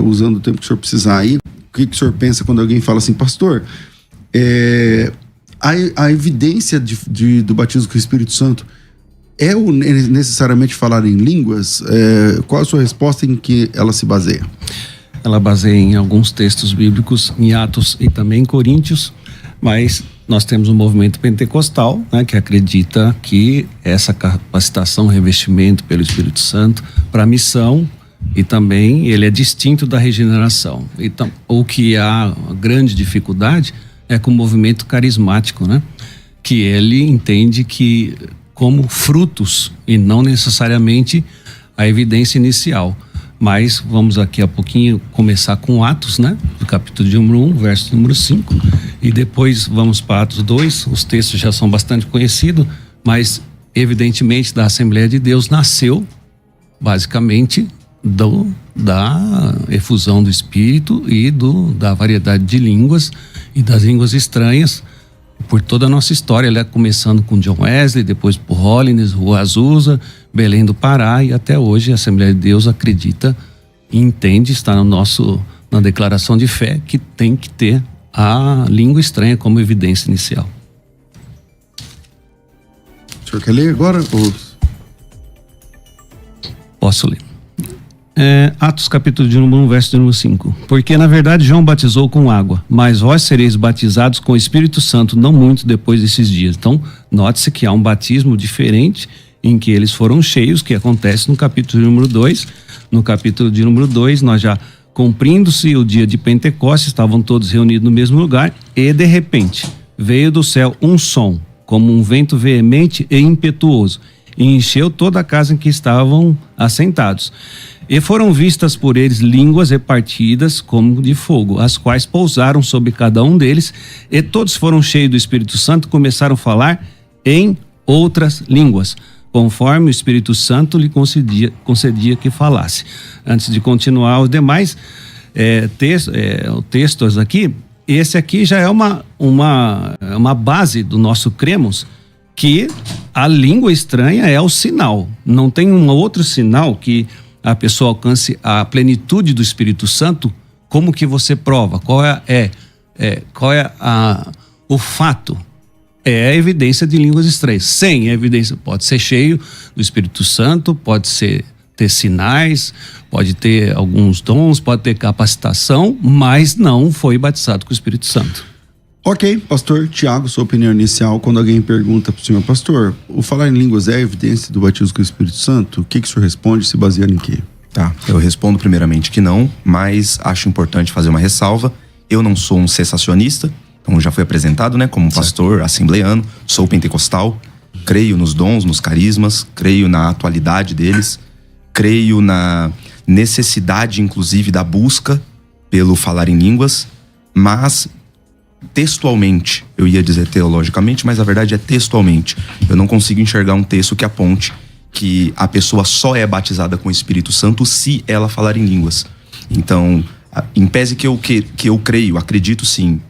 usando o tempo que o senhor precisar aí, o que o senhor pensa quando alguém fala assim, pastor, a evidência do batismo com o Espírito Santo é necessariamente falar em línguas? Qual a sua resposta, em que ela se baseia? Ela baseia em alguns textos bíblicos, em Atos e também em Coríntios, mas nós temos um movimento pentecostal, né, que acredita que essa capacitação, revestimento pelo Espírito Santo para a missão, e também ele é distinto da regeneração. Então, o que há grande dificuldade é com o movimento carismático, né, que ele entende que como frutos e não necessariamente a evidência inicial. Mas vamos aqui a pouquinho começar com Atos, né? Do capítulo de número 1, verso número 5. E depois vamos para Atos 2. Os textos já são bastante conhecidos, mas evidentemente da Assembleia de Deus nasceu basicamente da efusão do Espírito e da variedade de línguas e das línguas estranhas por toda a nossa história, começando com John Wesley, depois por Hollins, Rua Azusa, Belém do Pará, e até hoje a Assembleia de Deus acredita e entende, está na declaração de fé, que tem que ter a língua estranha como evidência inicial. O senhor quer ler agora? Posso ler. Atos capítulo de número 1, verso de número 5. Porque na verdade João batizou com água, mas vós sereis batizados com o Espírito Santo não muito depois desses dias. Então, note-se que há um batismo diferente em que eles foram cheios, que acontece no capítulo de número 2. No capítulo de número 2, nós já cumprindo-se o dia de Pentecostes, estavam todos reunidos no mesmo lugar, e de repente veio do céu um som, como um vento veemente e impetuoso, e encheu toda a casa em que estavam assentados. E foram vistas por eles línguas repartidas como de fogo, as quais pousaram sobre cada um deles, e todos foram cheios do Espírito Santo e começaram a falar em outras línguas, conforme o Espírito Santo lhe concedia que falasse. Antes de continuar os demais textos aqui, esse aqui já é uma base do nosso cremos, que a língua estranha é o sinal. Não tem um outro sinal que a pessoa alcance a plenitude do Espírito Santo. Como que você prova? Qual é o fato? É a evidência de línguas estranhas. Sem evidência, pode ser cheio do Espírito Santo, pode ter sinais, pode ter alguns dons, pode ter capacitação, mas não foi batizado com o Espírito Santo. Ok, pastor Tiago, sua opinião inicial, quando alguém pergunta para o senhor, pastor, o falar em línguas é evidência do batismo com o Espírito Santo? O que o senhor responde, se baseando em quê? Tá, eu respondo primeiramente que não, mas acho importante fazer uma ressalva. Eu não sou um cessacionista, então já fui apresentado, né, como pastor assembleano, sou pentecostal, creio nos dons, nos carismas, creio na atualidade deles, creio na necessidade, inclusive, da busca pelo falar em línguas, mas textualmente, eu ia dizer teologicamente, mas a verdade é textualmente. Eu não consigo enxergar um texto que aponte que a pessoa só é batizada com o Espírito Santo se ela falar em línguas. Então, em pese que eu creio, acredito sim,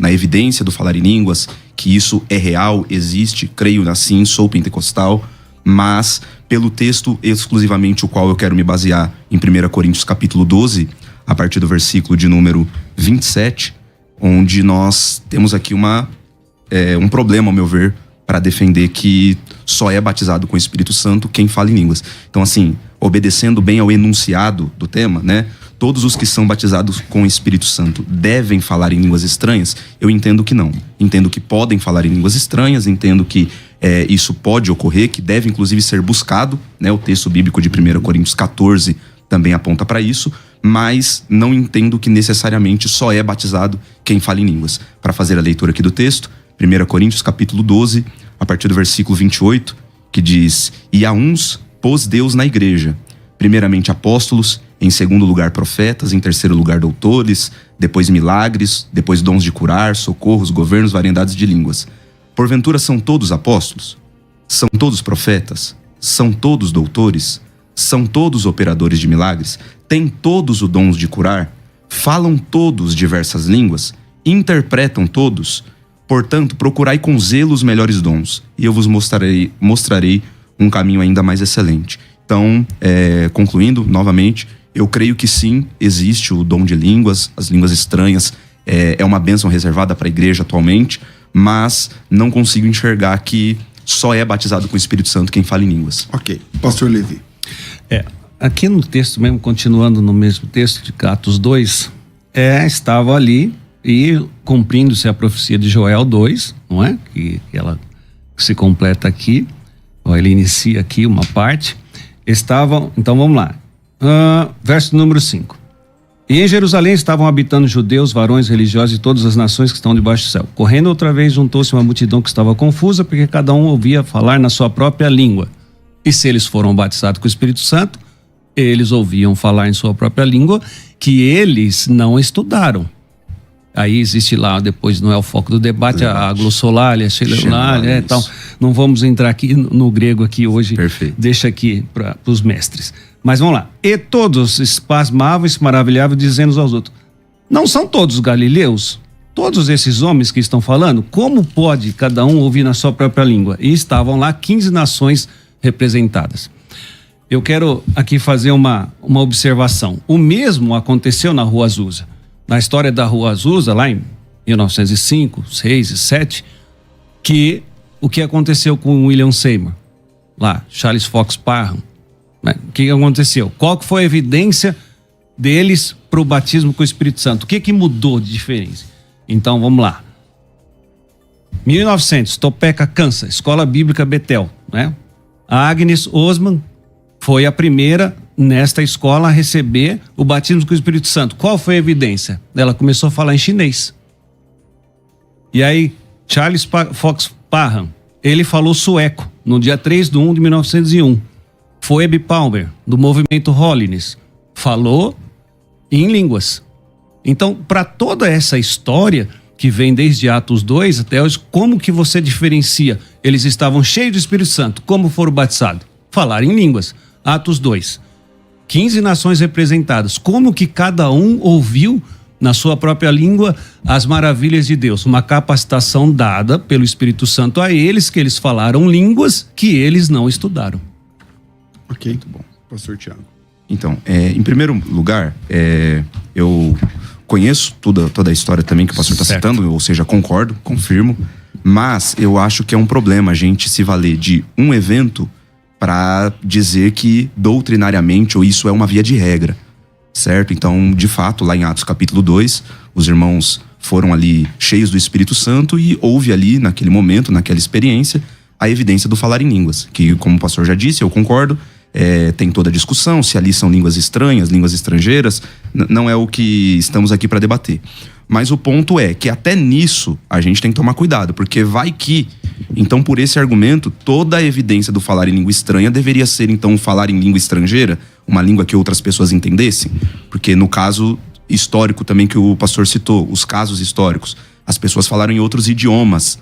na evidência do falar em línguas, que isso é real, existe, creio assim, sou pentecostal, mas pelo texto exclusivamente o qual eu quero me basear, em 1 Coríntios capítulo 12, a partir do versículo de número 27, onde nós temos aqui um problema, ao meu ver, para defender que só é batizado com o Espírito Santo quem fala em línguas. Então, assim, obedecendo bem ao enunciado do tema, né? Todos os que são batizados com o Espírito Santo devem falar em línguas estranhas? Eu entendo que não. Entendo que podem falar em línguas estranhas, entendo que isso pode ocorrer, que deve inclusive ser buscado, né? O texto bíblico de 1 Coríntios 14 também aponta para isso, mas não entendo que necessariamente só é batizado quem fala em línguas. Para fazer a leitura aqui do texto, 1 Coríntios capítulo 12, a partir do versículo 28, que diz: E a uns pôs Deus na igreja, primeiramente apóstolos, em segundo lugar profetas, em terceiro lugar doutores, depois milagres, depois dons de curar, socorros, governos, variedades de línguas. Porventura são todos apóstolos? São todos profetas? São todos doutores? São todos operadores de milagres? Têm todos o dom de curar? Falam todos diversas línguas? Interpretam todos? Portanto, procurai com zelo os melhores dons, e eu vos mostrarei um caminho ainda mais excelente. Então, concluindo, novamente, Eu creio que sim, existe o dom de línguas, as línguas estranhas é uma bênção reservada para a igreja atualmente, mas não consigo enxergar que só é batizado com o Espírito Santo quem fala em línguas. Ok. Pastor Levi. Aqui no texto mesmo, continuando no mesmo texto de Atos 2, estava ali e cumprindo-se a profecia de Joel 2, não é? Que ela se completa aqui, ou ele inicia aqui uma parte. Então vamos lá. Verso número 5. E em Jerusalém estavam habitando judeus, varões religiosos de todas as nações que estão debaixo do céu. Correndo outra vez, juntou-se uma multidão que estava confusa, porque cada um ouvia falar na sua própria língua. E se eles foram batizados com o Espírito Santo, eles ouviam falar em sua própria língua, que eles não estudaram. Aí existe lá, depois não é o foco do debate, a glossolalia, xenolalia e tal. Não vamos entrar aqui no grego aqui hoje. Perfeito. Deixa aqui para os mestres. Mas vamos lá. E todos se pasmavam e se maravilhavam, dizendo uns aos outros: não são todos galileus? Todos esses homens que estão falando, como pode cada um ouvir na sua própria língua? E estavam lá 15 nações representadas. Eu quero aqui fazer uma observação. O mesmo aconteceu na Rua Azusa. Na história da Rua Azusa, lá em 1905, 6 e 7, o que aconteceu com William Seymour? Lá, Charles Fox Parham. Né? O que aconteceu? Qual que foi a evidência deles para o batismo com o Espírito Santo? O que mudou de diferença? Então, vamos lá. 1900, Topeka, Kansas, Escola Bíblica Betel. Né? A Agnes Osman foi a primeira nesta escola a receber o batismo com o Espírito Santo. Qual foi a evidência? Ela começou a falar em chinês. E aí, Charles Fox Parham, ele falou sueco no dia 3/1 de 1901. Phoebe Palmer, do movimento Holiness, falou em línguas. Então, para toda essa história que vem desde Atos 2 até hoje, como que você diferencia? Eles estavam cheios do Espírito Santo. Como foram batizados? Falar em línguas. Atos 2. 15 nações representadas. Como que cada um ouviu na sua própria língua as maravilhas de Deus? Uma capacitação dada pelo Espírito Santo a eles, que eles falaram línguas que eles não estudaram. Ok, muito bom. Pastor Tiago. Então, em primeiro lugar, eu conheço toda a história também que o pastor está citando, ou seja, concordo, confirmo, mas eu acho que é um problema a gente se valer de um evento para dizer que doutrinariamente ou isso é uma via de regra, certo? Então, de fato, lá em Atos capítulo 2, os irmãos foram ali cheios do Espírito Santo e houve ali, naquele momento, naquela experiência, a evidência do falar em línguas, que, como o pastor já disse, eu concordo, tem toda a discussão, se ali são línguas estranhas, línguas estrangeiras, não é o que estamos aqui para debater. Mas o ponto é que até nisso a gente tem que tomar cuidado, porque vai que, então por esse argumento, toda a evidência do falar em língua estranha deveria ser então falar em língua estrangeira, uma língua que outras pessoas entendessem, porque no caso histórico também que o pastor citou, os casos históricos, as pessoas falaram em outros idiomas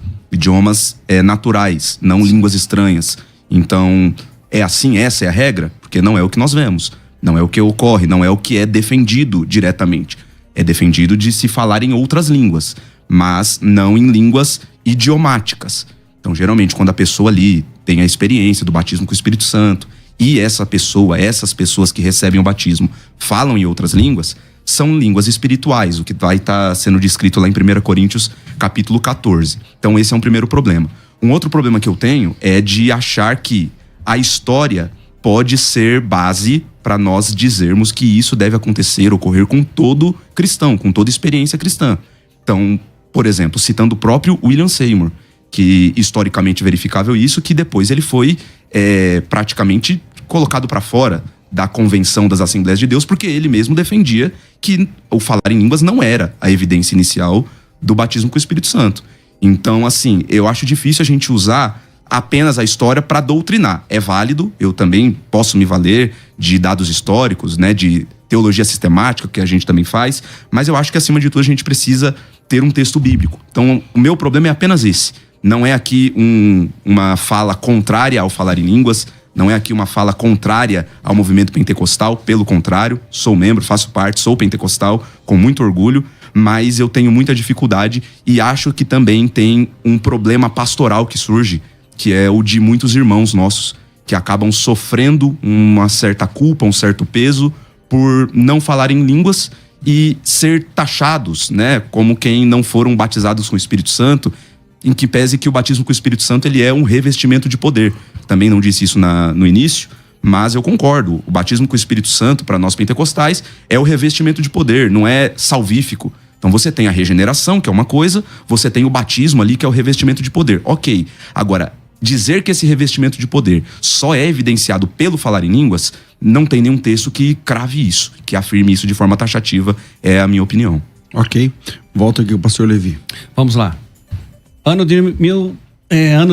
naturais, não línguas estranhas. Então, é assim, essa é a regra? Porque não é o que nós vemos, não é o que ocorre, não é o que é defendido diretamente. É defendido de se falar em outras línguas, mas não em línguas idiomáticas. Então, geralmente, quando a pessoa ali tem a experiência do batismo com o Espírito Santo e essas pessoas que recebem o batismo falam em outras línguas, são línguas espirituais, o que vai estar sendo descrito lá em 1 Coríntios capítulo 14. Então, esse é um primeiro problema. Um outro problema que eu tenho é de achar que a história pode ser base para nós dizermos que isso deve acontecer, ocorrer com todo cristão, com toda experiência cristã. Então, por exemplo, citando o próprio William Seymour, que historicamente verificável isso, que depois ele foi praticamente colocado para fora da Convenção das Assembleias de Deus, porque ele mesmo defendia que o falar em línguas não era a evidência inicial do batismo com o Espírito Santo. Então, assim, eu acho difícil a gente usar apenas a história para doutrinar. É válido, eu também posso me valer de dados históricos, né, de teologia sistemática, que a gente também faz, mas eu acho que acima de tudo a gente precisa ter um texto bíblico. Então, o meu problema é apenas esse. Não é aqui uma fala contrária ao falar em línguas, não é aqui uma fala contrária ao movimento pentecostal, pelo contrário, sou membro, faço parte, sou pentecostal, com muito orgulho, mas eu tenho muita dificuldade e acho que também tem um problema pastoral que surge, que é o de muitos irmãos nossos, que acabam sofrendo uma certa culpa, um certo peso, por não falar em línguas e ser taxados, né, como quem não foram batizados com o Espírito Santo, em que pese que o batismo com o Espírito Santo ele é um revestimento de poder. Também não disse isso no início, mas eu concordo. O batismo com o Espírito Santo, para nós pentecostais, é o revestimento de poder, não é salvífico. Então você tem a regeneração, que é uma coisa, você tem o batismo ali, que é o revestimento de poder. Ok. Agora, dizer que esse revestimento de poder só é evidenciado pelo falar em línguas, não tem nenhum texto que crave isso, que afirme isso de forma taxativa, é a minha opinião. Ok. Volta aqui o pastor Levi. Vamos lá. Ano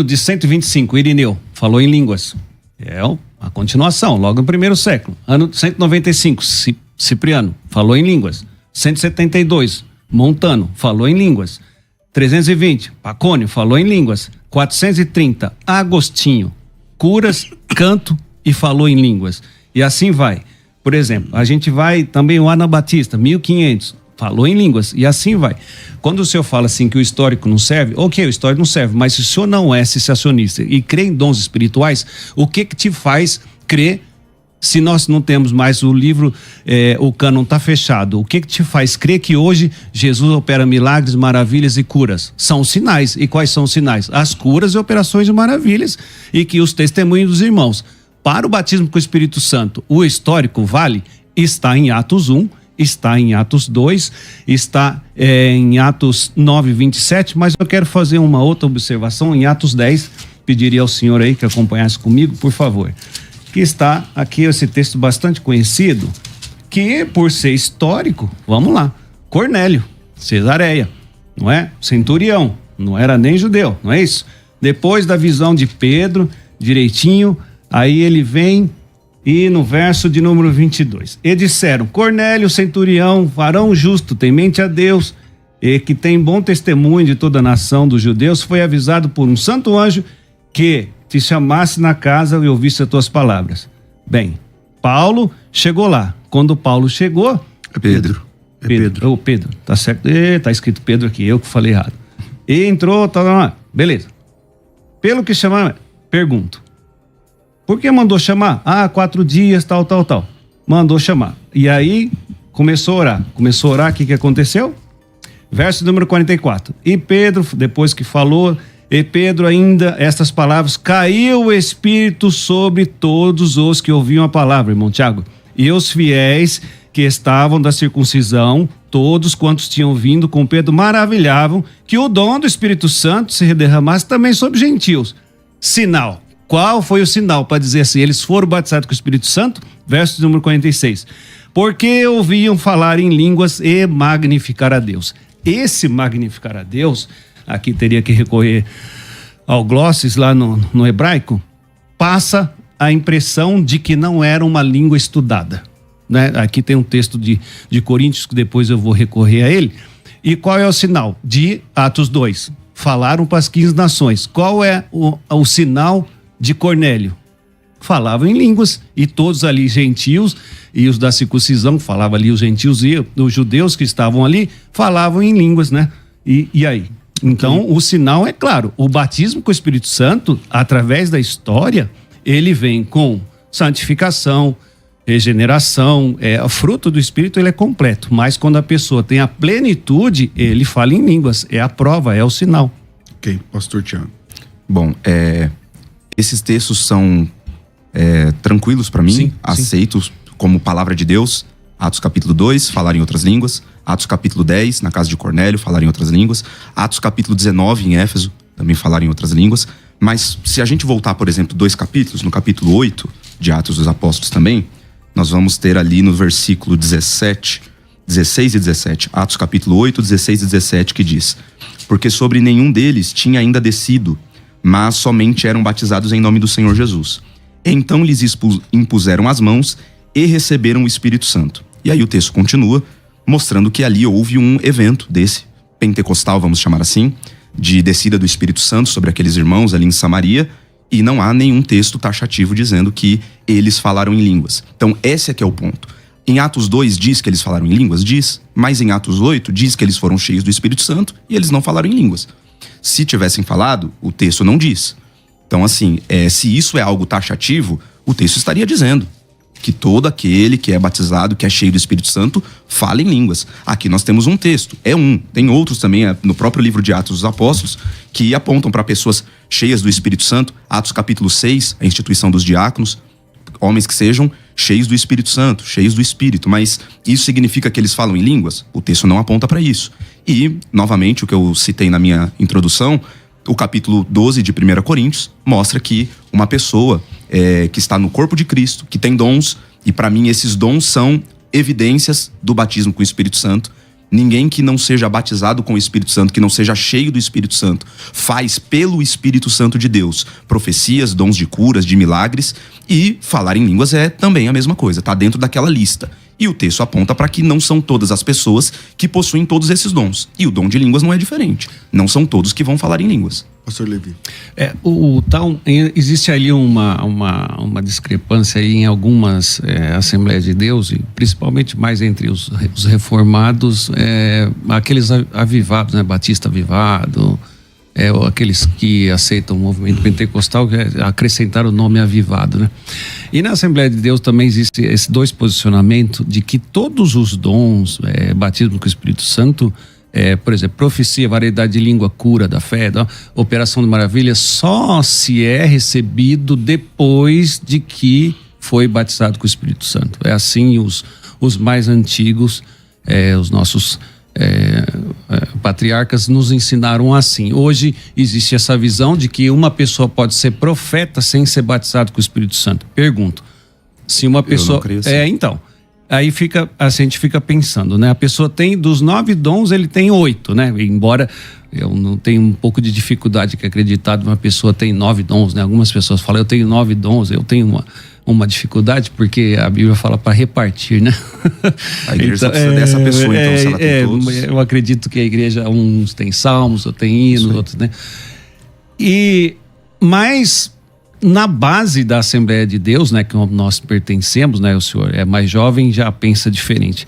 de 125, Irineu falou em línguas. É a continuação, logo no primeiro século. Ano de 195, Cipriano falou em línguas. 172, Montano falou em línguas. 320, Pacônio falou em línguas. 430, Agostinho, curas, canto e falou em línguas. E assim vai. Por exemplo, a gente vai também o Anabatista, 1500, falou em línguas, e assim vai. Quando o senhor fala assim que o histórico não serve, ok, o histórico não serve, mas se o senhor não é cessacionista e crê em dons espirituais, o que te faz crer, se nós não temos mais o livro, o cânon está fechado, o que te faz crer que hoje Jesus opera milagres, maravilhas e curas? São sinais. E quais são os sinais? As curas e operações de maravilhas, e que os testemunhos dos irmãos. Para o batismo com o Espírito Santo, o histórico vale, está em Atos 1, está em Atos 2, está em Atos 9, 27, mas eu quero fazer uma outra observação em Atos 10, pediria ao senhor aí que acompanhasse comigo, por favor. Que está aqui esse texto bastante conhecido, que por ser histórico, vamos lá, Cornélio, Cesareia, não é? Centurião, não era nem judeu, não é isso? Depois da visão de Pedro, direitinho, aí ele vem e no verso de número 22, e disseram, Cornélio, centurião, varão justo, temente a Deus, e que tem bom testemunho de toda a nação dos judeus, foi avisado por um santo anjo que te chamasse na casa e ouvisse as tuas palavras. Bem, Paulo chegou lá. Quando Paulo chegou... Pedro. Pedro, tá certo. Tá escrito Pedro aqui, eu que falei errado. E entrou, beleza. Pelo que chamar, pergunto. Por que mandou chamar? 4 dias, tal. Mandou chamar. E aí, começou a orar. O que aconteceu? Verso número 44. E Pedro, depois que falou... E Pedro ainda, estas palavras, caiu o Espírito sobre todos os que ouviam a palavra, irmão Tiago. E os fiéis que estavam da circuncisão, todos quantos tinham vindo com Pedro, maravilhavam que o dom do Espírito Santo se derramasse também sobre gentios. Sinal. Qual foi o sinal para dizer assim? Eles foram batizados com o Espírito Santo? Verso número 46. Porque ouviam falar em línguas e magnificar a Deus. Esse magnificar a Deus... aqui teria que recorrer ao glossis lá no hebraico, passa a impressão de que não era uma língua estudada, né? Aqui tem um texto de Coríntios que depois eu vou recorrer a ele. E qual é o sinal? De Atos 2, falaram para as 15 nações. Qual é o sinal de Cornélio? Falavam em línguas, e todos ali gentios, e os da circuncisão, falavam ali os gentios, e os judeus que estavam ali, falavam em línguas, né? E aí? Então, o sinal é claro, o batismo com o Espírito Santo, através da história, ele vem com santificação, regeneração, o fruto do Espírito ele é completo, mas quando a pessoa tem a plenitude, ele fala em línguas, é a prova, é o sinal. Ok, pastor Tiago. Bom, esses textos são tranquilos para mim, sim, aceitos como palavra de Deus. Atos capítulo 2, falar em outras línguas. Atos capítulo 10, na casa de Cornélio, falar em outras línguas. Atos capítulo 19, em Éfeso, também falar em outras línguas. Mas se a gente voltar, por exemplo, 2 capítulos, no capítulo 8 de Atos dos Apóstolos também, nós vamos ter ali no versículo 16 e 17. Atos capítulo 8, 16 e 17, que diz: porque sobre nenhum deles tinha ainda descido, mas somente eram batizados em nome do Senhor Jesus. Então lhes impuseram as mãos e receberam o Espírito Santo. E aí o texto continua, mostrando que ali houve um evento desse, pentecostal, vamos chamar assim, de descida do Espírito Santo sobre aqueles irmãos ali em Samaria, e não há nenhum texto taxativo dizendo que eles falaram em línguas. Então esse é que é o ponto. Em Atos 2 diz que eles falaram em línguas? Diz. Mas em Atos 8 diz que eles foram cheios do Espírito Santo e eles não falaram em línguas. Se tivessem falado, o texto não diz. Então assim, se isso é algo taxativo, o texto estaria dizendo. que todo aquele que é batizado, que é cheio do Espírito Santo, fala em línguas. Aqui nós temos um texto, tem outros também no próprio livro de Atos dos Apóstolos, que apontam para pessoas cheias do Espírito Santo. Atos capítulo 6, a instituição dos diáconos, homens que sejam cheios do Espírito Santo, cheios do Espírito, mas isso significa que eles falam em línguas? O texto não aponta para isso. E, novamente, o que eu citei na minha introdução, o capítulo 12 de 1 Coríntios mostra que uma pessoa que está no corpo de Cristo, que tem dons, e para mim esses dons são evidências do batismo com o Espírito Santo. Ninguém que não seja batizado com o Espírito Santo, que não seja cheio do Espírito Santo, faz pelo Espírito Santo de Deus profecias, dons de curas, de milagres, e falar em línguas é também a mesma coisa, está dentro daquela lista. E o texto aponta para que não são todas as pessoas que possuem todos esses dons. E o dom de línguas não é diferente. Não são todos que vão falar em línguas. Pastor Levi. Existe ali uma discrepância aí em algumas Assembleias de Deus, e principalmente mais entre os reformados, aqueles avivados, né? Batista avivado, aqueles que aceitam o movimento pentecostal, acrescentaram o nome avivado, né? E na Assembleia de Deus também existe esses dois posicionamentos de que todos os dons, batismo com o Espírito Santo, por exemplo, profecia, variedade de língua, cura da fé, operação de maravilhas, só se é recebido depois de que foi batizado com o Espírito Santo. É assim os mais antigos, os nossos patriarcas nos ensinaram assim. Hoje existe essa visão de que uma pessoa pode ser profeta sem ser batizado com o Espírito Santo. Pergunto, se uma pessoa... Eu não creio assim. Então, aí a gente fica pensando, né? A pessoa tem, dos 9 dons, ele tem 8, né? Embora eu não tenha um pouco de dificuldade que acreditar que uma pessoa tem 9 dons, né? Algumas pessoas falam, eu tenho 9 dons, eu tenho uma dificuldade, porque a Bíblia fala para repartir, né? A igreja só precisa dessa pessoa, então, se ela tem todos. Eu acredito que a igreja, uns tem salmos, outros tem hinos, outros, né? Mas na base da Assembleia de Deus, né, que nós pertencemos, né, o senhor é mais jovem, já pensa diferente.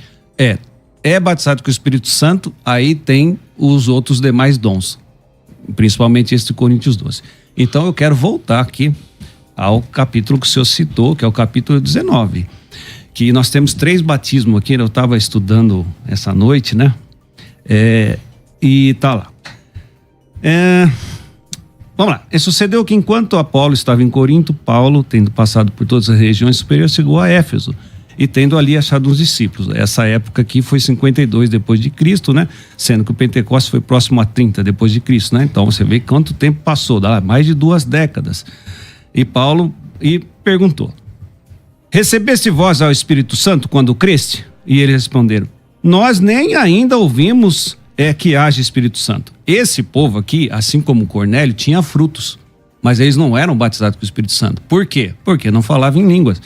É batizado com o Espírito Santo, aí tem os outros demais dons, principalmente esse de Coríntios 12. Então eu quero voltar aqui ao capítulo que o senhor citou, que é o capítulo 19, que nós temos 3 batismos aqui. Eu estava estudando essa noite, né? E tá lá. Vamos lá. E sucedeu que enquanto Apolo estava em Corinto, Paulo, tendo passado por todas as regiões superiores, chegou a Éfeso e tendo ali achado uns discípulos. Essa época aqui foi 52 depois de Cristo, né? Sendo que o Pentecostes foi próximo a 30 depois de Cristo, né? Então você vê quanto tempo passou, dá mais de 2 décadas. E Paulo perguntou: recebeste vós ao Espírito Santo quando creste? E eles responderam: nós nem ainda ouvimos que haja Espírito Santo. Esse povo aqui, assim como Cornélio, tinha frutos, mas eles não eram batizados com o Espírito Santo. Por quê? Porque não falavam em línguas.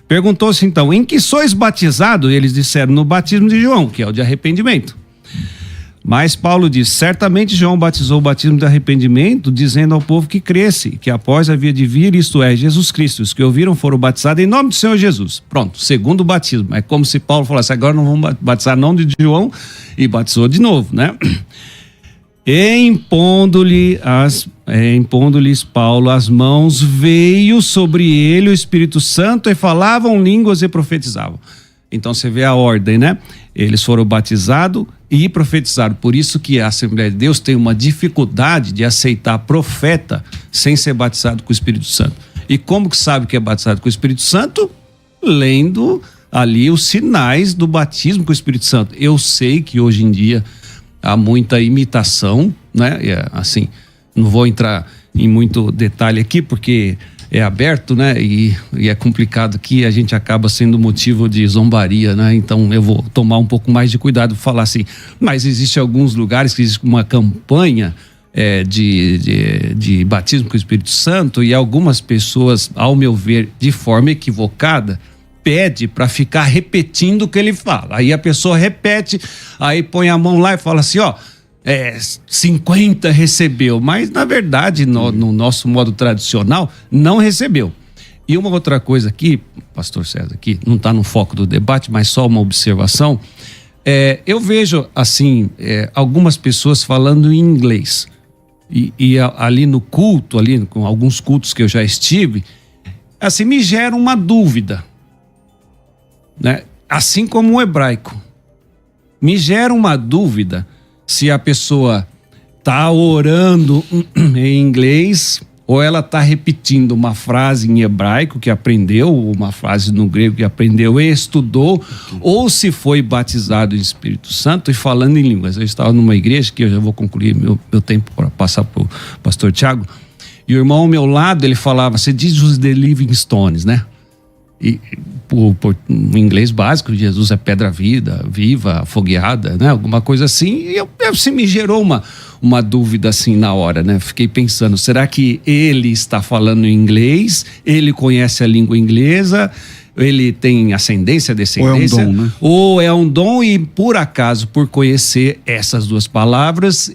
Perguntou-se então: em que sois batizados? E eles disseram: no batismo de João, que é o de arrependimento. Mas Paulo diz: certamente João batizou o batismo de arrependimento, dizendo ao povo que cresce, que após havia de vir, isto é, Jesus Cristo. Os que ouviram foram batizados em nome do Senhor Jesus. Pronto, segundo batismo. É como se Paulo falasse: agora não vamos batizar em nome de João, e batizou de novo, né? E impondo-lhes Paulo as mãos, veio sobre ele o Espírito Santo, e falavam línguas e profetizavam. Então você vê a ordem, né? Eles foram batizados e profetizaram. Por isso que a Assembleia de Deus tem uma dificuldade de aceitar profeta sem ser batizado com o Espírito Santo. E como que sabe que é batizado com o Espírito Santo? Lendo ali os sinais do batismo com o Espírito Santo. Eu sei que hoje em dia há muita imitação, né? Assim, não vou entrar em muito detalhe aqui, porque é aberto, né? E é complicado que a gente acaba sendo motivo de zombaria, né? Então eu vou tomar um pouco mais de cuidado para falar assim. Mas existe alguns lugares que existe uma campanha de batismo com o Espírito Santo, e algumas pessoas, ao meu ver, de forma equivocada, pede para ficar repetindo o que ele fala. Aí a pessoa repete, aí põe a mão lá e fala assim, 50 recebeu, mas na verdade no nosso modo tradicional não recebeu. E uma outra coisa aqui, pastor César, aqui não está no foco do debate, mas só uma observação, eu vejo assim algumas pessoas falando em inglês e ali no culto, ali com alguns cultos que eu já estive, assim, me gera uma dúvida. né? Assim como o hebraico. Me gera uma dúvida se a pessoa está orando em inglês ou ela está repetindo uma frase em hebraico que aprendeu, uma frase no grego que aprendeu e estudou, ou se foi batizado em Espírito Santo e falando em línguas. Eu estava numa igreja, que eu já vou concluir meu tempo para passar para o pastor Tiago, e o irmão ao meu lado, ele falava, você diz os The Living Stones, né? E por inglês básico, Jesus é pedra viva, fogueada, né? Alguma coisa assim. E assim, me gerou uma dúvida assim na hora, né? Fiquei pensando, será que ele está falando em inglês? Ele conhece a língua inglesa? Ele tem ascendência, descendência? Ou é um dom, né? Ou é um dom e, por acaso, por conhecer essas duas palavras,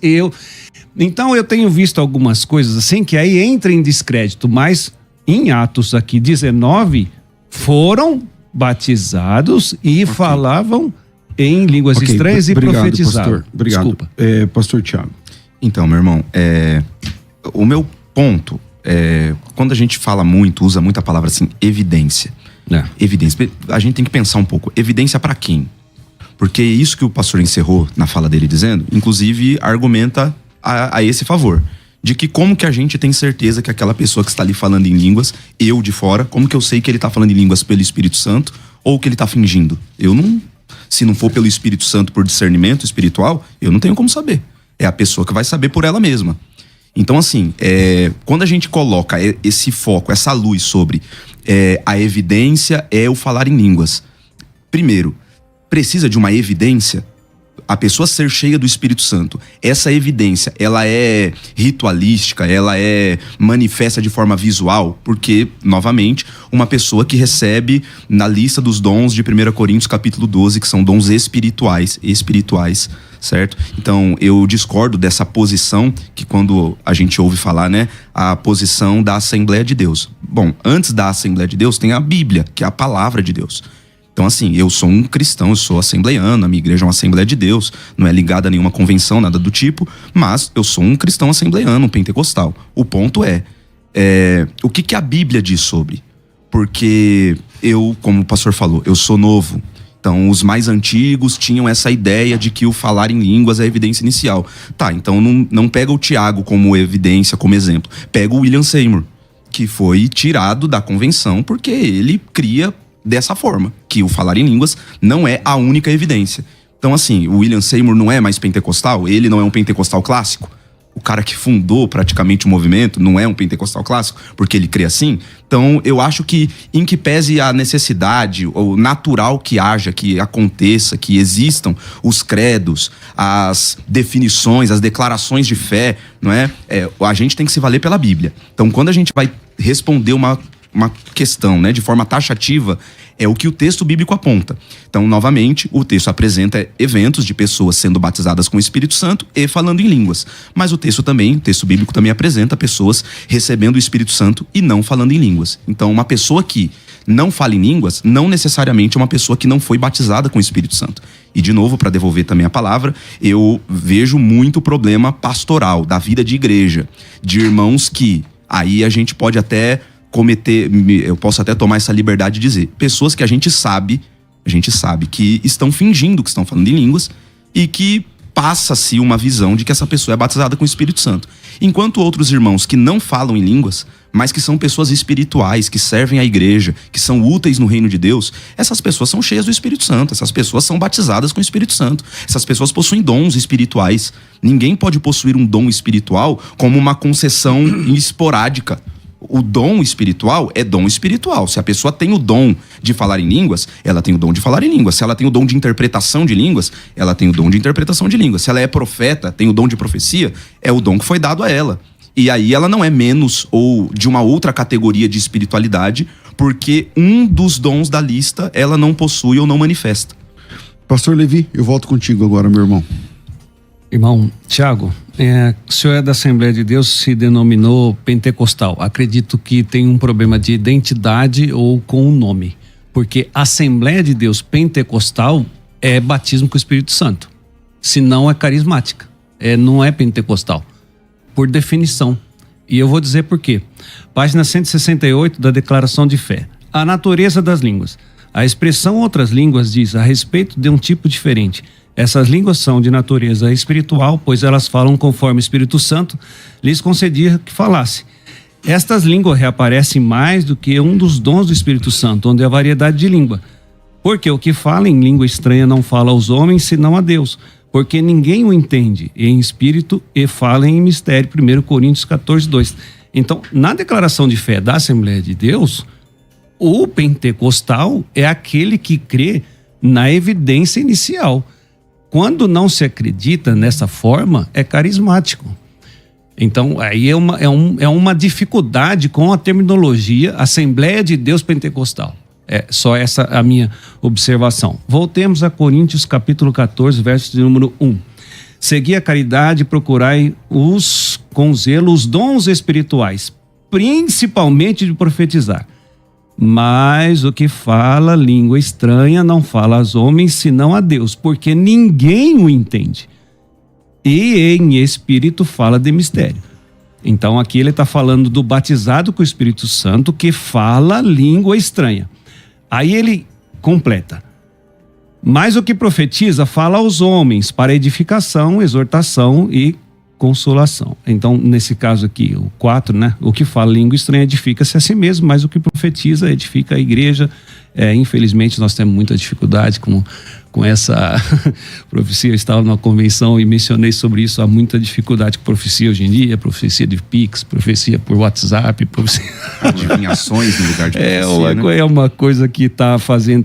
Então eu tenho visto algumas coisas assim que aí entra em descrédito, mas em Atos aqui 19... foram batizados e falavam em línguas estranhas e profetizavam. Pastor. Obrigado. Desculpa. Pastor Tiago. Então, meu irmão, o meu ponto quando a gente fala muito, usa muito a palavra assim, evidência. Evidência. A gente tem que pensar um pouco. Evidência para quem? Porque isso que o pastor encerrou na fala dele dizendo, inclusive argumenta a esse favor. De que como que a gente tem certeza que aquela pessoa que está ali falando em línguas, eu de fora, como que eu sei que ele está falando em línguas pelo Espírito Santo ou que ele está fingindo? Se não for pelo Espírito Santo por discernimento espiritual, eu não tenho como saber. É a pessoa que vai saber por ela mesma. Então assim, quando a gente coloca esse foco, essa luz sobre a evidência é o falar em línguas. Primeiro, precisa de uma evidência. A pessoa ser cheia do Espírito Santo, essa evidência, ela é ritualística, ela é manifesta de forma visual, porque, novamente, uma pessoa que recebe na lista dos dons de 1 Coríntios capítulo 12, que são dons espirituais, certo? Então, eu discordo dessa posição que quando a gente ouve falar, né, a posição da Assembleia de Deus. Bom, antes da Assembleia de Deus tem a Bíblia, que é a palavra de Deus. Então assim, eu sou um cristão, eu sou assembleiano, a minha igreja é uma Assembleia de Deus, não é ligada a nenhuma convenção, nada do tipo, mas eu sou um cristão assembleiano, um pentecostal. O ponto o que a Bíblia diz sobre? Porque eu, como o pastor falou, eu sou novo. Então os mais antigos tinham essa ideia de que o falar em línguas é a evidência inicial. Tá, então não pega o Tiago como evidência, como exemplo. Pega o William Seymour, que foi tirado da convenção porque ele cria dessa forma, que o falar em línguas não é a única evidência. Então assim, o William Seymour não é mais pentecostal, ele não é um pentecostal clássico. O cara que fundou praticamente o movimento não é um pentecostal clássico, porque ele crê assim. Então eu acho que, em que pese a necessidade, ou natural que haja, que aconteça, que existam os credos, as definições, as declarações de fé, não é? A gente tem que se valer pela Bíblia. Então quando a gente vai responder uma questão, né, de forma taxativa, é o que o texto bíblico aponta. Então, novamente, o texto apresenta eventos de pessoas sendo batizadas com o Espírito Santo e falando em línguas. Mas o texto bíblico também apresenta pessoas recebendo o Espírito Santo e não falando em línguas. Então, uma pessoa que não fala em línguas, não necessariamente é uma pessoa que não foi batizada com o Espírito Santo. E, de novo, para devolver também a palavra, eu vejo muito problema pastoral, da vida de igreja, de irmãos que, aí a gente pode até eu posso até tomar essa liberdade de dizer, pessoas que a gente sabe que estão fingindo que estão falando em línguas e que passa-se uma visão de que essa pessoa é batizada com o Espírito Santo. Enquanto outros irmãos que não falam em línguas, mas que são pessoas espirituais, que servem à igreja, que são úteis no reino de Deus, essas pessoas são cheias do Espírito Santo, essas pessoas são batizadas com o Espírito Santo, essas pessoas possuem dons espirituais. Ninguém pode possuir um dom espiritual como uma concessão esporádica. O dom espiritual é dom espiritual. Se a pessoa tem o dom de falar em línguas, ela tem o dom de falar em línguas. Se ela tem o dom de interpretação de línguas, ela tem o dom de interpretação de línguas. Se ela é profeta, tem o dom de profecia, é o dom que foi dado a ela. E aí ela não é menos ou de uma outra categoria de espiritualidade, porque um dos dons da lista ela não possui ou não manifesta. Pastor Levi, eu volto contigo agora, meu irmão. Irmão Tiago, o senhor é da Assembleia de Deus, se denominou pentecostal. Acredito que tem um problema de identidade ou com o nome. Porque Assembleia de Deus pentecostal é batismo com o Espírito Santo. Se não é carismática. Não é pentecostal. Por definição. E eu vou dizer por quê. Página 168 da Declaração de Fé. A natureza das línguas. A expressão outras línguas diz a respeito de um tipo diferente. Essas línguas são de natureza espiritual, pois elas falam conforme o Espírito Santo lhes concedia que falasse. Estas línguas reaparecem mais do que um dos dons do Espírito Santo, onde há variedade de língua. Porque o que fala em língua estranha não fala aos homens, senão a Deus. Porque ninguém o entende em espírito e fala em mistério. 1 Coríntios 14, 2. Então, na declaração de fé da Assembleia de Deus, o pentecostal é aquele que crê na evidência inicial. Quando não se acredita nessa forma, é carismático. Então, aí é uma dificuldade com a terminologia Assembleia de Deus Pentecostal. É só essa a minha observação. Voltemos a Coríntios capítulo 14, verso de número 1. Segui a caridade, procurai com zelo os dons espirituais, principalmente de profetizar. Mas o que fala língua estranha não fala aos homens, senão a Deus, porque ninguém o entende. E em espírito fala de mistério. Então aqui ele está falando do batizado com o Espírito Santo que fala língua estranha. Aí ele completa. Mas o que profetiza fala aos homens para edificação, exortação e consolação. Então, nesse caso aqui, o 4, né? O que fala língua estranha edifica-se a si mesmo, mas o que profetiza edifica a igreja. Infelizmente, nós temos muita dificuldade com essa profecia. Eu estava numa convenção e mencionei sobre isso. Há muita dificuldade com profecia hoje em dia, profecia de Pix, profecia por WhatsApp, profecia... Adivinhações no lugar de profecia, é uma coisa que está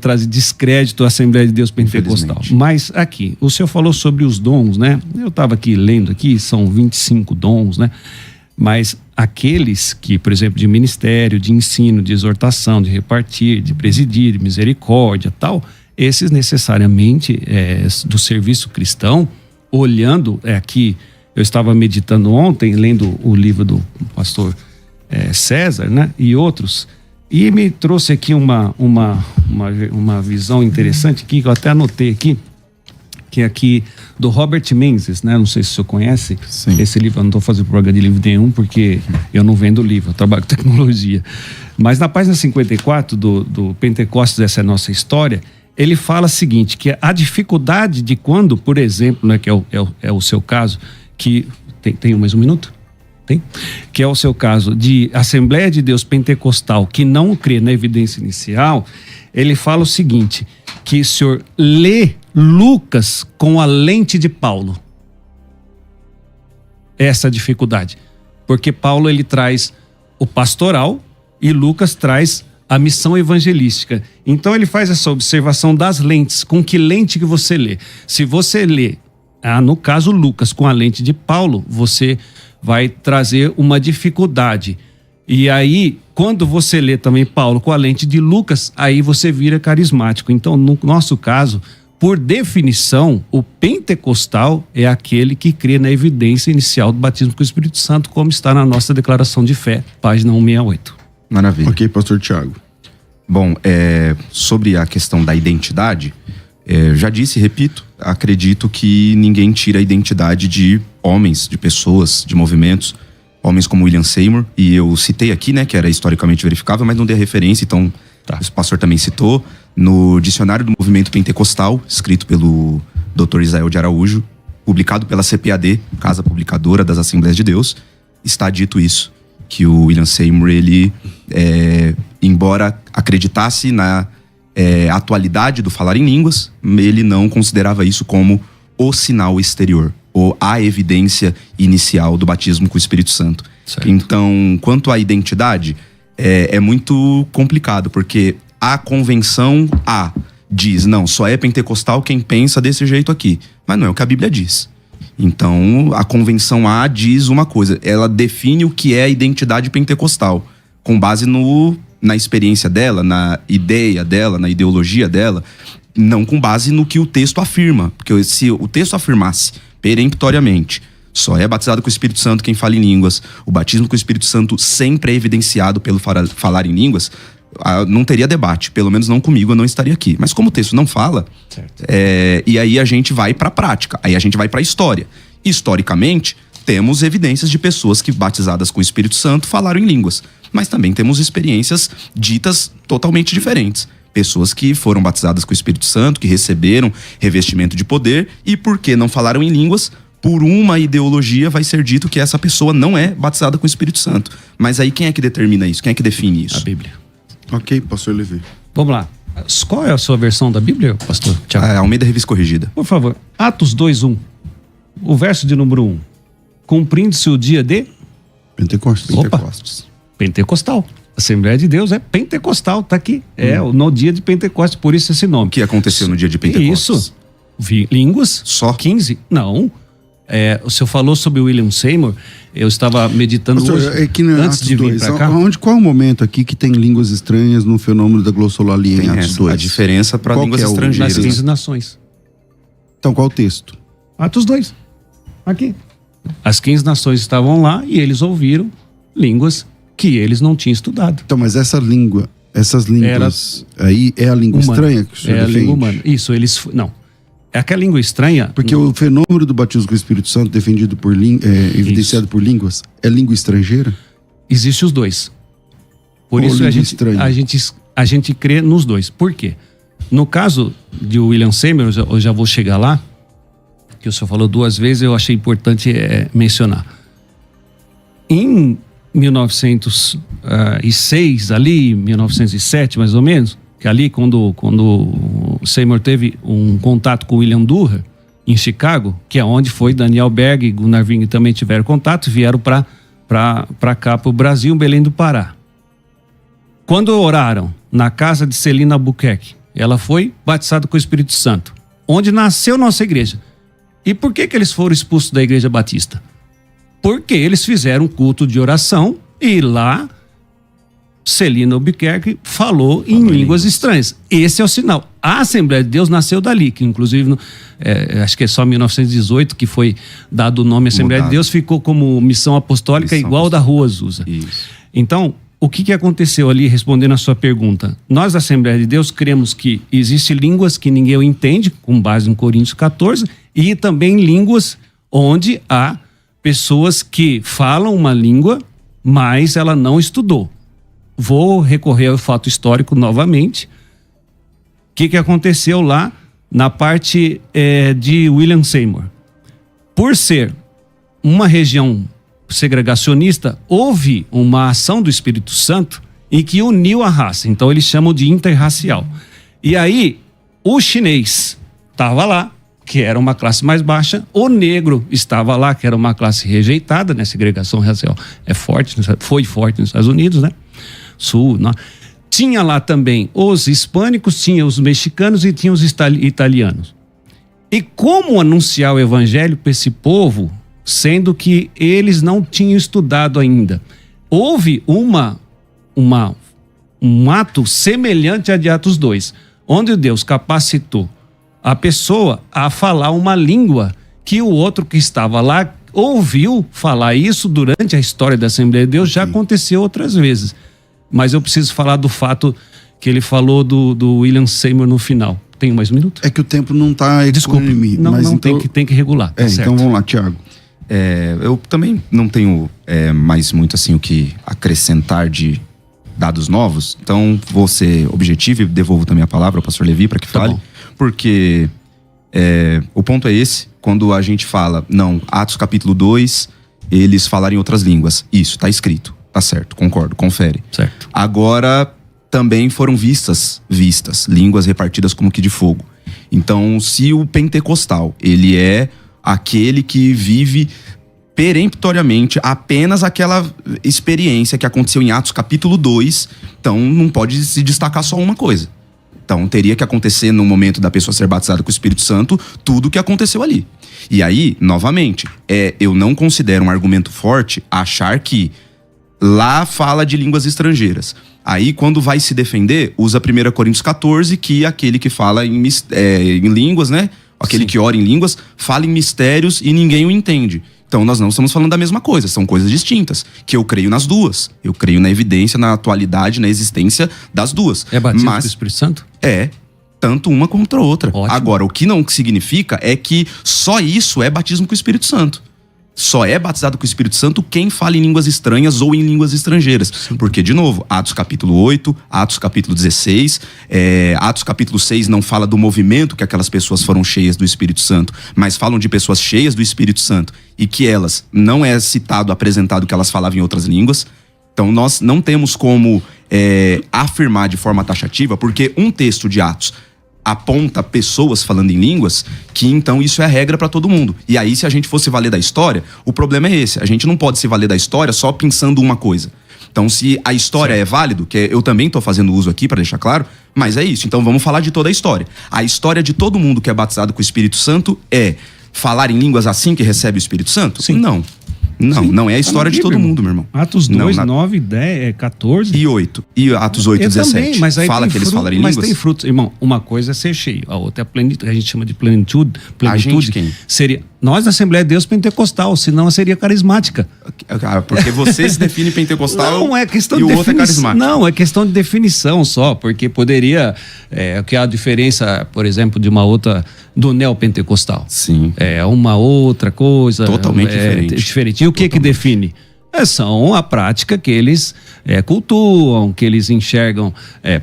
trazer descrédito à Assembleia de Deus Pentecostal. Mas aqui, o senhor falou sobre os dons, né? Eu estava aqui lendo aqui, são 25 dons, né? Mas aqueles que, por exemplo, de ministério, de ensino, de exortação, de repartir, de presidir, de misericórdia, tal, esses necessariamente do serviço cristão, olhando, aqui, eu estava meditando ontem, lendo o livro do pastor César, né, e outros, e me trouxe aqui uma visão interessante aqui, que eu até anotei aqui, que é aqui do Robert Menzies, né? Não sei se o senhor conhece. Sim. Esse livro, eu não estou fazendo propaganda de livro nenhum, porque eu não vendo livro, eu trabalho com tecnologia. Mas na página 54 do Pentecostes, essa é a nossa história, ele fala o seguinte, que a dificuldade de quando, por exemplo, né, que é o seu caso, que... Tem mais um minuto? Tem? Que é o seu caso de Assembleia de Deus Pentecostal, que não crê na evidência inicial, ele fala o seguinte, que o senhor lê Lucas com a lente de Paulo. Essa dificuldade. Porque Paulo ele traz o pastoral e Lucas traz a missão evangelística. Então ele faz essa observação das lentes. Com que lente que você lê? Se você lê, no caso Lucas, com a lente de Paulo, você vai trazer uma dificuldade. E aí, quando você lê também Paulo com a lente de Lucas, aí você vira carismático. Então, no nosso caso, por definição, o pentecostal é aquele que crê na evidência inicial do batismo com o Espírito Santo, como está na nossa declaração de fé, página 168. Maravilha. Ok, pastor Tiago. Bom, sobre a questão da identidade, já disse e repito, acredito que ninguém tira a identidade de homens, de pessoas, de movimentos, homens como William Seymour, e eu citei aqui, né, que era historicamente verificável, mas não dei referência, então o pastor também citou, no Dicionário do Movimento Pentecostal, escrito pelo Dr. Israel de Araújo, publicado pela CPAD, Casa Publicadora das Assembleias de Deus, está dito isso, que o William Seymour, ele, embora acreditasse na atualidade do falar em línguas, ele não considerava isso como o sinal exterior, ou a evidência inicial do batismo com o Espírito Santo. Certo. Então, quanto à identidade, é muito complicado, porque a convenção diz, não, só é pentecostal quem pensa desse jeito aqui. Mas não é o que a Bíblia diz. Então, a convenção diz uma coisa, ela define o que é a identidade pentecostal, com base na experiência dela, na ideia dela, na ideologia dela, não com base no que o texto afirma. Porque se o texto afirmasse peremptoriamente, só é batizado com o Espírito Santo quem fala em línguas, o batismo com o Espírito Santo sempre é evidenciado pelo falar em línguas, não teria debate, pelo menos não comigo, eu não estaria aqui. Mas como o texto não fala, e aí a gente vai para a prática, aí a gente vai para a história. Historicamente, temos evidências de pessoas que, batizadas com o Espírito Santo, falaram em línguas. Mas também temos experiências ditas totalmente diferentes. Pessoas que foram batizadas com o Espírito Santo, que receberam revestimento de poder, e porque não falaram em línguas, por uma ideologia vai ser dito que essa pessoa não é batizada com o Espírito Santo. Mas aí quem é que determina isso? Quem é que define isso? A Bíblia. Ok, pastor Levi. Vamos lá. Qual é a sua versão da Bíblia, pastor Tiago? A Almeida Revista Corrigida. Por favor. Atos 2:1. O verso de número 1. Cumprindo-se o dia de Pentecostes. Opa. Pentecostes. Pentecostal. Assembleia de Deus é pentecostal, tá aqui. É no dia de Pentecostes, por isso esse nome. O que aconteceu no dia de Pentecostes? Isso. Línguas. Só? 15. Não. O senhor falou sobre o William Seymour. Eu estava meditando Pastor, hoje, é que no antes Atos de vir 2, para cá. qual é o momento aqui que tem línguas estranhas no fenômeno da glossolalia em Tem Atos essa, 2? a diferença para Qual línguas que é o- Nas estrangeiras. 15 nações. Então, qual o texto? Atos 2. Aqui. As 15 nações estavam lá e eles ouviram línguas que eles não tinham estudado. Então, mas essas línguas aí é a língua Humana. estranha que o senhor É a defende? língua humana. Isso, não. É aquela língua estranha. Porque o fenômeno do batismo com o Espírito Santo defendido por evidenciado por línguas é língua estrangeira? Existe os dois. Por Ou isso língua estranha? a gente crê nos dois. Por quê? No caso de William Seymour, eu já vou chegar lá, que o senhor falou 2 vezes, eu achei importante mencionar. Em 1906, ali, 1907 mais ou menos, que ali quando o Seymour teve um contato com William Durham, em Chicago, que é onde foi Daniel Berg e Gunnar Wing também tiveram contato e vieram para cá, para o Brasil, Belém do Pará. Quando oraram na casa de Celina Albuquerque, ela foi batizada com o Espírito Santo, onde nasceu nossa igreja. E por que eles foram expulsos da igreja batista? Porque eles fizeram um culto de oração e lá Celina Albuquerque falou em línguas estranhas. Esse é o sinal. A Assembleia de Deus nasceu dali, que inclusive acho que é só 1918 que foi dado o nome Assembleia de Deus, ficou como missão apostólica igual da Rua Azusa. Isso. Então, o que aconteceu ali, respondendo a sua pergunta? Nós da Assembleia de Deus cremos que existem línguas que ninguém entende, com base em Coríntios 14, e também línguas onde há pessoas que falam uma língua, mas ela não estudou. Vou recorrer ao fato histórico novamente. O que aconteceu lá na parte de William Seymour? Por ser uma região segregacionista, houve uma ação do Espírito Santo em que uniu a raça. Então eles chamam de interracial. E aí o chinês estava lá, que era uma classe mais baixa, o negro estava lá, que era uma classe rejeitada, né? Segregação racial foi forte nos Estados Unidos, né? Sul, né? Tinha lá também os hispânicos, tinha os mexicanos e tinha os italianos. E como anunciar o evangelho para esse povo, sendo que eles não tinham estudado ainda? Houve um ato semelhante a de Atos 2, onde Deus capacitou a pessoa a falar uma língua que o outro que estava lá ouviu falar. Isso durante a história da Assembleia de Deus já aconteceu outras vezes. Mas eu preciso falar do fato que ele falou do William Seymour no final. Tem mais um minuto? É que o tempo não está Desculpe, não então, tem que regular. Tá certo. Então vamos lá, Tiago. Eu também não tenho mais muito assim o que acrescentar de dados novos, então vou ser objetivo e devolvo também a palavra ao pastor Levi para que fale, porque o ponto é esse, quando a gente fala, não, Atos capítulo 2, eles falaram em outras línguas, isso, tá escrito, tá certo, concordo, confere. Certo. Agora, também foram vistas línguas repartidas como que de fogo. Então, se o pentecostal, ele é aquele que vive peremptoriamente apenas aquela experiência que aconteceu em Atos capítulo 2, então não pode se destacar só uma coisa. Então teria que acontecer no momento da pessoa ser batizada com o Espírito Santo tudo o que aconteceu ali. E aí, novamente, eu não considero um argumento forte achar que lá fala de línguas estrangeiras. Aí, quando vai se defender, usa 1 Coríntios 14, que aquele que fala em línguas, né? Aquele que ora em línguas, fala em mistérios e ninguém o entende. Então, nós não estamos falando da mesma coisa, são coisas distintas. Que eu creio nas duas. Eu creio na evidência, na atualidade, na existência das duas. É batismo do Espírito Santo? Tanto uma contra a outra. Ótimo. Agora, o que não significa é que só isso é batismo com o Espírito Santo. só é batizado com o Espírito Santo quem fala em línguas estranhas ou em línguas estrangeiras. Porque, de novo, Atos capítulo 8, Atos capítulo 16, Atos capítulo 6 não fala do movimento que aquelas pessoas foram cheias do Espírito Santo, mas falam de pessoas cheias do Espírito Santo e que elas, não é citado, apresentado que elas falavam em outras línguas. Então nós não temos como afirmar de forma taxativa, porque um texto de Atos aponta pessoas falando em línguas, que então isso é a regra para todo mundo. E aí, se a gente fosse valer da história, o problema é esse. A gente não pode se valer da história só pensando uma coisa. Então, se a história é válido, que eu também estou fazendo uso aqui para deixar claro, mas é isso. Então, vamos falar de toda a história. A história de todo mundo que é batizado com o Espírito Santo é falar em línguas assim que recebe o Espírito Santo? Sim. Não. Não, Sim, não é a história de todo mundo, meu irmão. Atos 2, 9, 10, 14. E 8. E Atos 8, 17. Também, mas aí fala que eles falam em línguas. Mas tem frutos. Irmão, uma coisa é ser cheio, a outra é a plenitude, a gente chama de plenitude. A gente quem? Seria nós da Assembleia de Deus Pentecostal, senão seria carismática. Porque você se define pentecostal não, é questão e de o outro é carismático. Não, é questão de definição só, porque poderia... que a diferença, por exemplo, de uma outra... do neopentecostal. Sim. É uma outra coisa. Totalmente diferente. E o que define? São a prática que eles cultuam, que eles enxergam.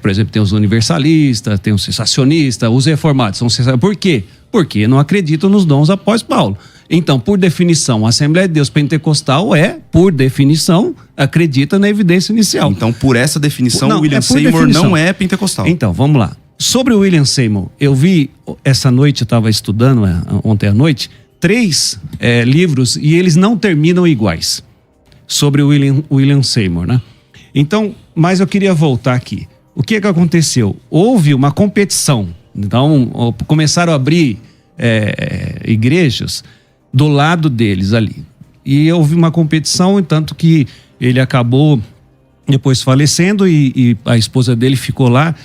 Por exemplo, tem os universalistas, tem os sensacionistas, os reformados. Por quê? Porque não acreditam nos dons após Paulo. Então, por definição, a Assembleia de Deus Pentecostal por definição, acredita na evidência inicial. Então, por essa definição, o William Seymour não é pentecostal. Então, vamos lá. Sobre o William Seymour, eu vi essa noite, eu estava estudando ontem à noite, 3 livros e eles não terminam iguais sobre o William Seymour, né? Então, mas eu queria voltar aqui. O que aconteceu? Houve uma competição. Então, começaram a abrir igrejas do lado deles ali. E houve uma competição, tanto que ele acabou depois falecendo e a esposa dele ficou lá.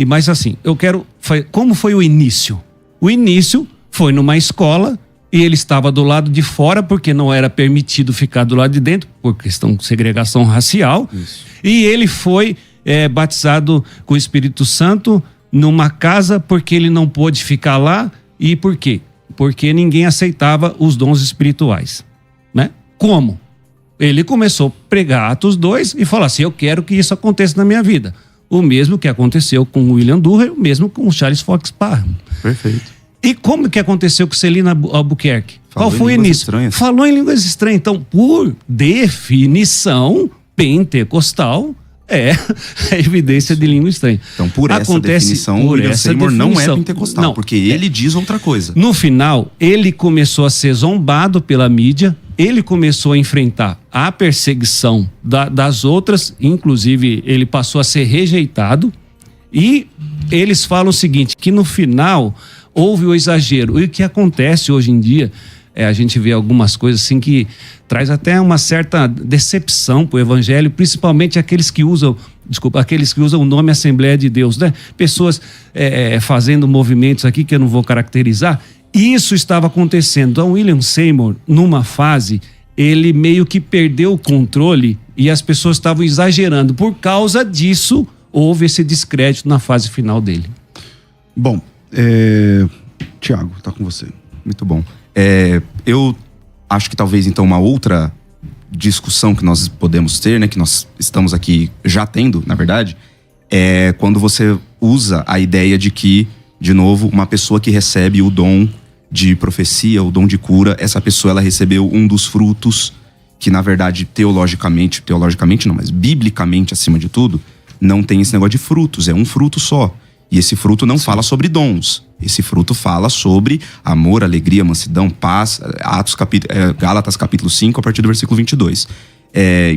Mas assim, como foi o início? O início foi numa escola e ele estava do lado de fora porque não era permitido ficar do lado de dentro por questão de segregação racial. Isso. E ele foi batizado com o Espírito Santo numa casa porque ele não pôde ficar lá. E por quê? Porque ninguém aceitava os dons espirituais, né? Como? Ele começou a pregar Atos 2 e falar assim, eu quero que isso aconteça na minha vida. O mesmo que aconteceu com o William Durham, o mesmo com o Charles Fox Parham. Perfeito. E como que aconteceu com Celina Albuquerque? Qual foi o início? Falou em línguas estranhas. Então, por definição, pentecostal é a evidência de língua estranha. Então, por essa definição, o William Seymour não é pentecostal, não, porque ele diz outra coisa. No final, ele começou a ser zombado pela mídia, ele começou a enfrentar a perseguição das outras, inclusive ele passou a ser rejeitado, e eles falam o seguinte, que no final houve o exagero. E o que acontece hoje em dia, a gente vê algumas coisas assim que traz até uma certa decepção para o evangelho, principalmente aqueles que usam o nome Assembleia de Deus, né? Pessoas fazendo movimentos aqui que eu não vou caracterizar. Isso estava acontecendo. Então, William Seymour, numa fase, ele meio que perdeu o controle e as pessoas estavam exagerando. Por causa disso, houve esse descrédito na fase final dele. Bom, Tiago, tá com você. Muito bom. Eu acho que talvez, então, uma outra discussão que nós podemos ter, né, que nós estamos aqui já tendo, na verdade, é quando você usa a ideia de que, de novo, uma pessoa que recebe o dom de profecia, o dom de cura, essa pessoa ela recebeu um dos frutos que, na verdade, teologicamente não, mas biblicamente, acima de tudo, não tem esse negócio de frutos, é um fruto só. E esse fruto não fala sobre dons. Esse fruto fala sobre amor, alegria, mansidão, paz. Gálatas capítulo 5, a partir do versículo 22.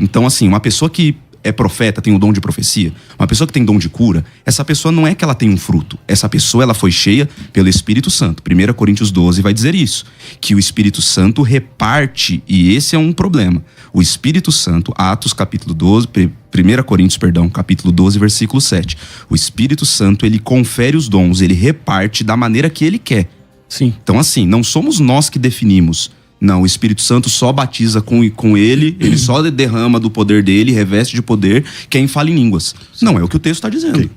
Então, assim, uma pessoa que é profeta, tem o dom de profecia, uma pessoa que tem dom de cura, essa pessoa não é que ela tem um fruto. Essa pessoa, ela foi cheia pelo Espírito Santo. 1 Coríntios 12 vai dizer isso. Que o Espírito Santo reparte, e esse é um problema. O Espírito Santo, Atos capítulo 12, 1 Coríntios, capítulo 12, versículo 7. O Espírito Santo, ele confere os dons, ele reparte da maneira que ele quer. Sim. Então, assim, não somos nós que definimos. Não, o Espírito Santo só batiza com ele só derrama do poder dele, reveste de poder quem fala em línguas. Sim. Não é o que o texto está dizendo. Okay.